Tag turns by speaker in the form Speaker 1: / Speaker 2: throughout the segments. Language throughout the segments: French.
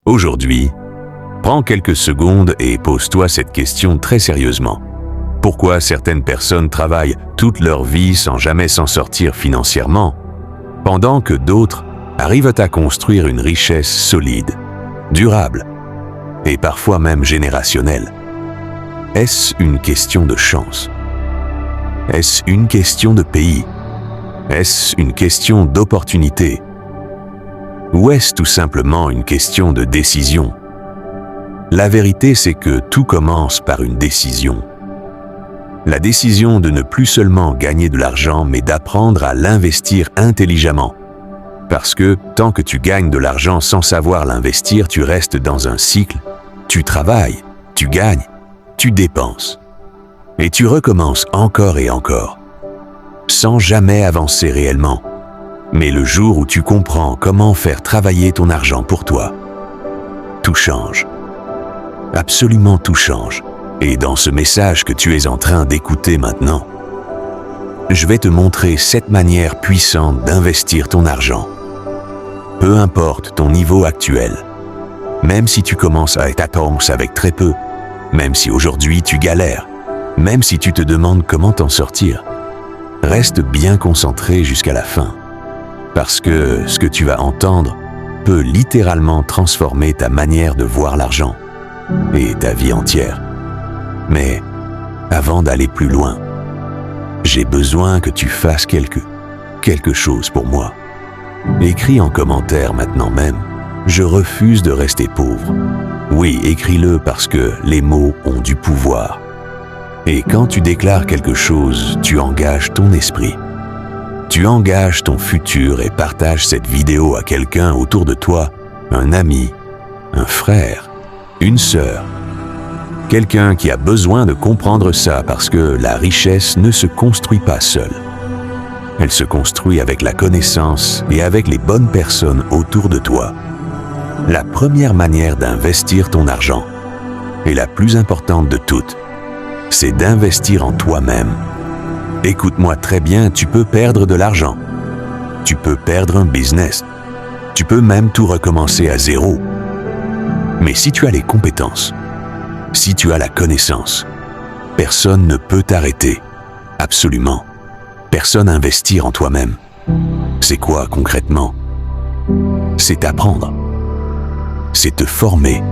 Speaker 1: Aujourd'hui, prends quelques secondes et pose-toi cette question très sérieusement. Pourquoi certaines personnes travaillent toute leur vie sans jamais s'en sortir financièrement, pendant que d'autres arrivent à construire une richesse solide, durable et parfois même générationnelle? Est-ce une question de chance? Est-ce une question de pays? Est-ce une question d'opportunité? Ou est-ce tout simplement une question de décision? La vérité, c'est que tout commence par une décision. La décision de ne plus seulement gagner de l'argent, mais d'apprendre à l'investir intelligemment. Parce que tant que tu gagnes de l'argent sans savoir l'investir, tu restes dans un cycle, tu travailles, tu gagnes, tu dépenses. Et tu recommences encore et encore, sans jamais avancer réellement. Mais le jour où tu comprends comment faire travailler ton argent pour toi, tout change. Absolument tout change. Et dans ce message que tu es en train d'écouter maintenant, je vais te montrer 7 manières puissantes d'investir ton argent. Peu importe ton niveau actuel, même si tu commences à être intense avec très peu, même si aujourd'hui tu galères, même si tu te demandes comment t'en sortir, reste bien concentré jusqu'à la fin. Parce que ce que tu vas entendre peut littéralement transformer ta manière de voir l'argent et ta vie entière. Mais avant d'aller plus loin, j'ai besoin que tu fasses quelque chose pour moi. Écris en commentaire maintenant même, je refuse de rester pauvre. Oui, écris-le parce que les mots ont du pouvoir. Et quand tu déclares quelque chose, tu engages ton esprit. Tu engages ton futur et partages cette vidéo à quelqu'un autour de toi, un ami, un frère, une sœur. Quelqu'un qui a besoin de comprendre ça parce que la richesse ne se construit pas seule. Elle se construit avec la connaissance et avec les bonnes personnes autour de toi. La première manière d'investir ton argent, et la plus importante de toutes, c'est d'investir en toi-même. Écoute-moi très bien, tu peux perdre de l'argent. Tu peux perdre un business. Tu peux même tout recommencer à zéro. Mais si tu as les compétences, si tu as la connaissance, personne ne peut t'arrêter. Absolument. Personne investir en toi-même. C'est quoi concrètement? C'est apprendre. C'est te former.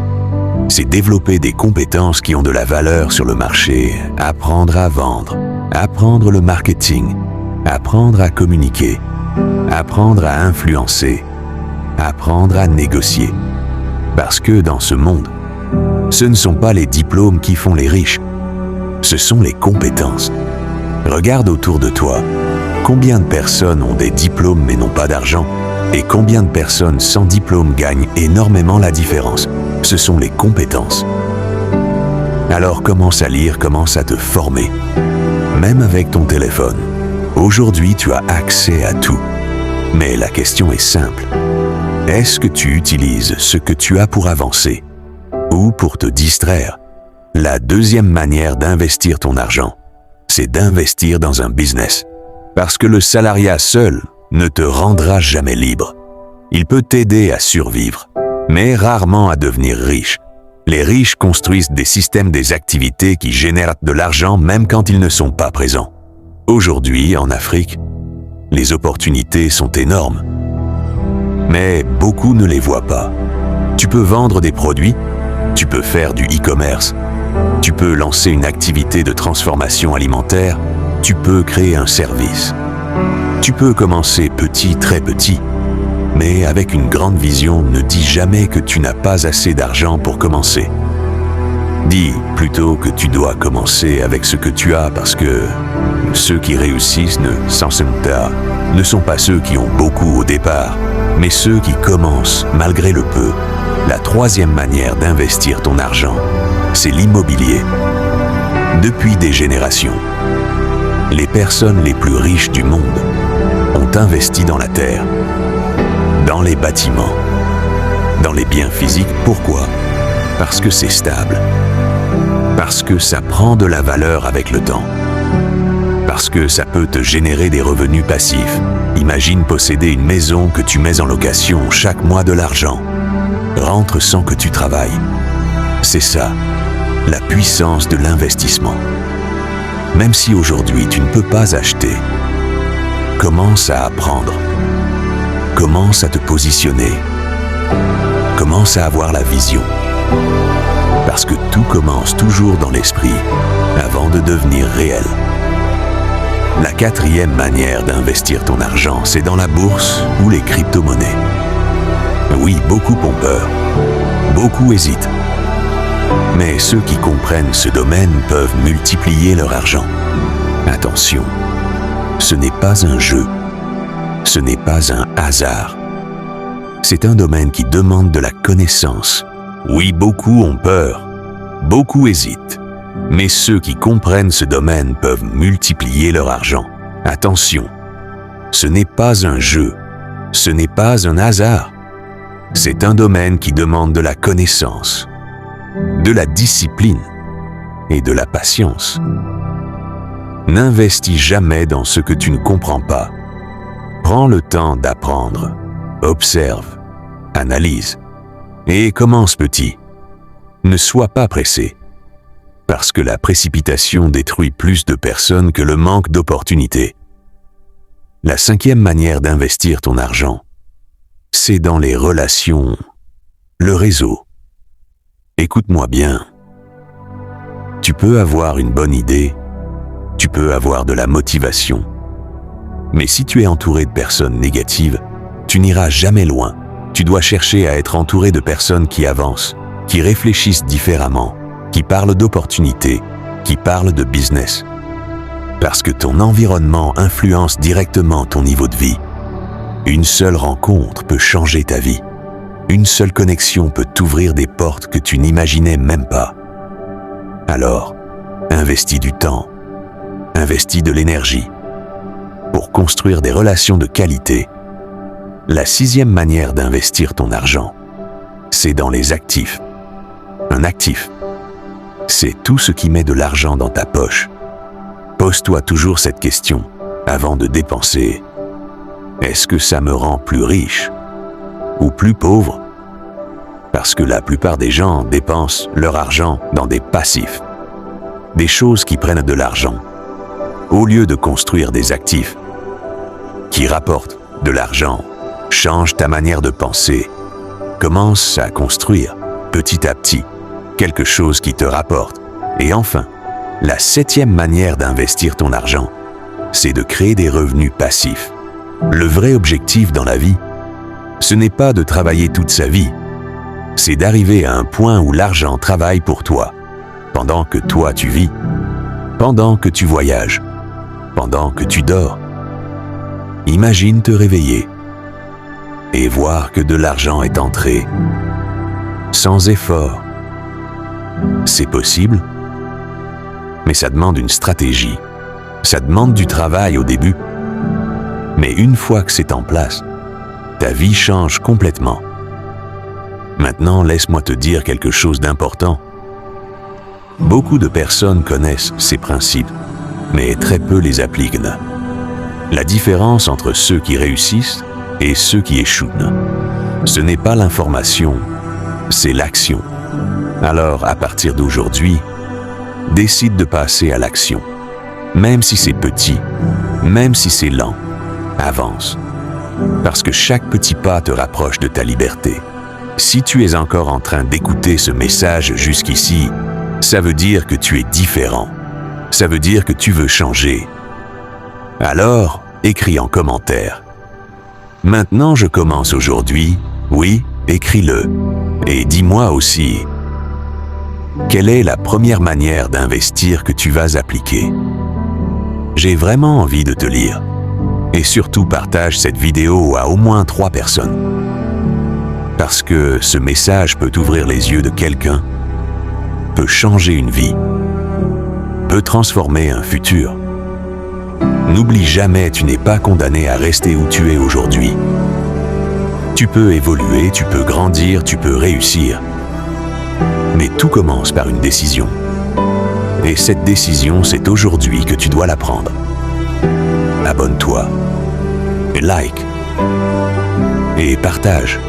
Speaker 1: C'est développer des compétences qui ont de la valeur sur le marché, apprendre à vendre, apprendre le marketing, apprendre à communiquer, apprendre à influencer, apprendre à négocier. Parce que dans ce monde, ce ne sont pas les diplômes qui font les riches, ce sont les compétences. Regarde autour de toi, combien de personnes ont des diplômes mais n'ont pas d'argent, et combien de personnes sans diplôme gagnent énormément la différence. Ce sont les compétences. Alors commence à lire, commence à te former, même avec ton téléphone. Aujourd'hui, tu as accès à tout. Mais la question est simple. Est-ce que tu utilises ce que tu as pour avancer ou pour te distraire? La deuxième manière d'investir ton argent, c'est d'investir dans un business. Parce que le salariat seul ne te rendra jamais libre. Il peut t'aider à survivre, mais rarement à devenir riche. Les riches construisent des systèmes, des activités qui génèrent de l'argent même quand ils ne sont pas présents. Aujourd'hui, en Afrique, les opportunités sont énormes. Mais beaucoup ne les voient pas. Tu peux vendre des produits, tu peux faire du e-commerce, tu peux lancer une activité de transformation alimentaire, tu peux créer un service. Tu peux commencer petit, très petit, mais avec une grande vision, ne dis jamais que tu n'as pas assez d'argent pour commencer. Dis plutôt que tu dois commencer avec ce que tu as parce que ceux qui réussissent ne sont pas ceux qui ont beaucoup au départ, mais ceux qui commencent malgré le peu. La troisième manière d'investir ton argent, c'est l'immobilier. Depuis des générations, les personnes les plus riches du monde ont investi dans la terre, dans les bâtiments, dans les biens physiques. Pourquoi? Parce que c'est stable. Parce que ça prend de la valeur avec le temps. Parce que ça peut te générer des revenus passifs. Imagine posséder une maison que tu mets en location chaque mois, de l'argent. rentre sans que tu travailles. C'est ça, la puissance de l'investissement. Même si aujourd'hui tu ne peux pas acheter, commence à apprendre. Commence à te positionner. Commence à avoir la vision. Parce que tout commence toujours dans l'esprit avant de devenir réel. La quatrième manière d'investir ton argent, c'est dans la bourse ou les crypto-monnaies. Oui, beaucoup ont peur. Beaucoup hésitent. Mais ceux qui comprennent ce domaine peuvent multiplier leur argent. Attention, ce n'est pas un jeu. Ce n'est pas un hasard. C'est un domaine qui demande de la connaissance. Oui, beaucoup ont peur. Beaucoup hésitent. Mais ceux qui comprennent ce domaine peuvent multiplier leur argent. Attention, ce n'est pas un jeu. Ce n'est pas un hasard. C'est un domaine qui demande de la connaissance, de la discipline et de la patience. N'investis jamais dans ce que tu ne comprends pas. Prends le temps d'apprendre, observe, analyse et commence petit. Ne sois pas pressé, parce que la précipitation détruit plus de personnes que le manque d'opportunités. La cinquième manière d'investir ton argent, c'est dans les relations, le réseau. Écoute-moi bien. Tu peux avoir une bonne idée, tu peux avoir de la motivation, mais si tu es entouré de personnes négatives, tu n'iras jamais loin. Tu dois chercher à être entouré de personnes qui avancent, qui réfléchissent différemment, qui parlent d'opportunités, qui parlent de business. Parce que ton environnement influence directement ton niveau de vie. Une seule rencontre peut changer ta vie. Une seule connexion peut t'ouvrir des portes que tu n'imaginais même pas. Alors, investis du temps, investis de l'énergie pour construire des relations de qualité. La sixième manière d'investir ton argent, c'est dans les actifs. Un actif, c'est tout ce qui met de l'argent dans ta poche. Pose-toi toujours cette question avant de dépenser. Est-ce que ça me rend plus riche ou plus pauvre? Parce que la plupart des gens dépensent leur argent dans des passifs, des choses qui prennent de l'argent, au lieu de construire des actifs qui rapportent de l'argent. Change ta manière de penser. Commence à construire, petit à petit, quelque chose qui te rapporte. Et enfin, la septième manière d'investir ton argent, c'est de créer des revenus passifs. Le vrai objectif dans la vie, ce n'est pas de travailler toute sa vie, c'est d'arriver à un point où l'argent travaille pour toi, pendant que toi tu vis, pendant que tu voyages, pendant que tu dors. Imagine te réveiller et voir que de l'argent est entré, sans effort. C'est possible, mais ça demande une stratégie. Ça demande du travail au début. Mais une fois que c'est en place, ta vie change complètement. Maintenant, laisse-moi te dire quelque chose d'important. Beaucoup de personnes connaissent ces principes, mais très peu les appliquent. La différence entre ceux qui réussissent et ceux qui échouent, ce n'est pas l'information, c'est l'action. Alors, à partir d'aujourd'hui, décide de passer à l'action. Même si c'est petit, même si c'est lent, avance. Parce que chaque petit pas te rapproche de ta liberté. Si tu es encore en train d'écouter ce message jusqu'ici, ça veut dire que tu es différent. Ça veut dire que tu veux changer. Alors, écris en commentaire. Maintenant, je commence aujourd'hui. Oui, écris-le. Et dis-moi aussi, quelle est la première manière d'investir que tu vas appliquer? J'ai vraiment envie de te lire. Et surtout, partage cette vidéo à au moins 3 personnes. Parce que ce message peut ouvrir les yeux de quelqu'un, peut changer une vie, peut transformer un futur. N'oublie jamais, tu n'es pas condamné à rester où tu es aujourd'hui. Tu peux évoluer, tu peux grandir, tu peux réussir. Mais tout commence par une décision. Et cette décision, c'est aujourd'hui que tu dois la prendre. Abonne-toi, like et partage.